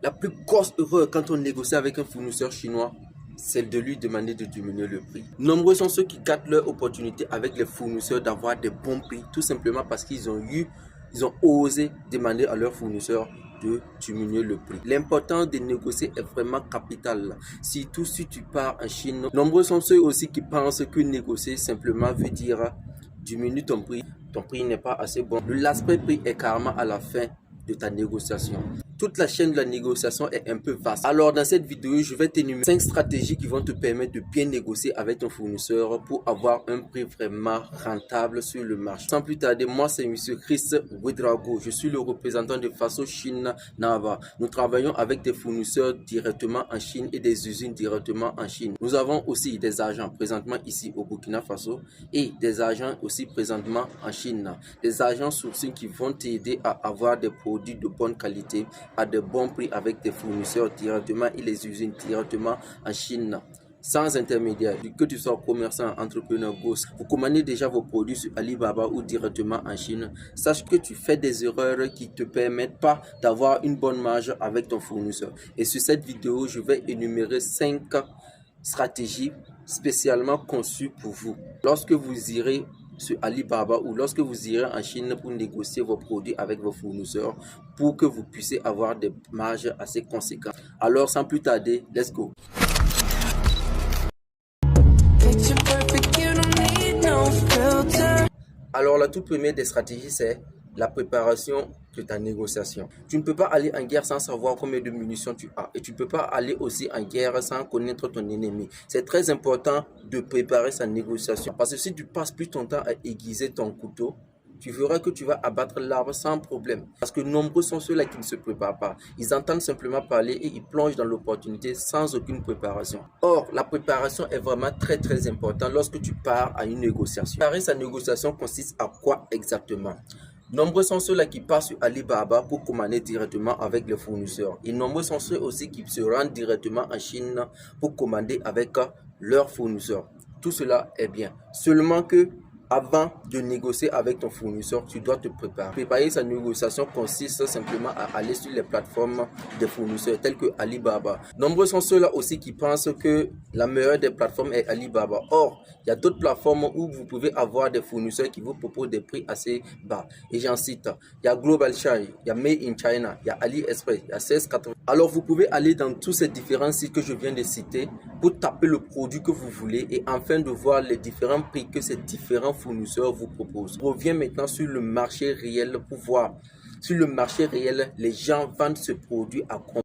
La plus grosse erreur quand on négocie avec un fournisseur chinois, c'est de lui demander de diminuer le prix. Nombreux sont ceux qui gâtent leur opportunité avec les fournisseurs d'avoir des bons prix, tout simplement parce qu'ils ont osé demander à leurs fournisseurs de diminuer le prix. L'importance de négocier est vraiment capital. Surtout si tu pars en Chine. Nombreux sont ceux aussi qui pensent que négocier simplement veut dire diminuer ton prix n'est pas assez bon. L'aspect prix est carrément à la fin de ta négociation. Toute la chaîne de la négociation est un peu vaste. Alors dans cette vidéo, je vais t'énumérer 5 stratégies qui vont te permettre de bien négocier avec ton fournisseur pour avoir un prix vraiment rentable sur le marché. Sans plus tarder, moi c'est M. Chris Ouedraogo. Je suis le représentant de Faso Chine Nava. Nous travaillons avec des fournisseurs directement en Chine et des usines directement en Chine. Nous avons aussi des agents présentement ici au Burkina Faso et des agents aussi présentement en Chine. Des agents sourcing qui vont t'aider à avoir des produits de bonne qualité à de bons prix avec des fournisseurs directement et les usines directement en Chine, sans intermédiaire. Que tu sois commerçant, entrepreneur, gosse, vous commandez déjà vos produits sur Alibaba ou directement en Chine, sache que tu fais des erreurs qui ne te permettent pas d'avoir une bonne marge avec ton fournisseur. Et sur cette vidéo, je vais énumérer 5 stratégies spécialement conçues pour vous. Lorsque vous irez sur Alibaba ou lorsque vous irez en Chine pour négocier vos produits avec vos fournisseurs pour que vous puissiez avoir des marges assez conséquentes. Alors sans plus tarder, let's go. Alors la toute première des stratégies, c'est la préparation de ta négociation. Tu ne peux pas aller en guerre sans savoir combien de munitions tu as. Et tu ne peux pas aller aussi en guerre sans connaître ton ennemi. C'est très important de préparer sa négociation. Parce que si tu passes plus ton temps à aiguiser ton couteau, tu verras que tu vas abattre l'arbre sans problème. Parce que nombreux sont ceux-là qui ne se préparent pas. Ils entendent simplement parler et ils plongent dans l'opportunité sans aucune préparation. Or, la préparation est vraiment très importante lorsque tu pars à une négociation. Préparer sa négociation consiste à quoi exactement? Nombreux sont ceux-là qui passent sur Alibaba pour commander directement avec les fournisseurs. Et nombreux sont ceux aussi qui se rendent directement en Chine pour commander avec leurs fournisseurs. Tout cela est bien. Seulement que avant de négocier avec ton fournisseur, tu dois te préparer. Préparer sa négociation consiste simplement à aller sur les plateformes des fournisseurs telles que Alibaba. Nombreux sont ceux-là aussi qui pensent que la meilleure des plateformes est Alibaba. Or, il y a d'autres plateformes où vous pouvez avoir des fournisseurs qui vous proposent des prix assez bas. Et j'en cite, il y a Global Shine, il y a Made in China, il y a AliExpress, il y a 1680. Alors, vous pouvez aller dans tous ces différents sites que je viens de citer pour taper le produit que vous voulez et enfin de voir les différents prix que ces différents fournisseurs vous proposent. On revient maintenant sur le marché réel pour voir sur le marché réel les gens vendent ce produit à combien.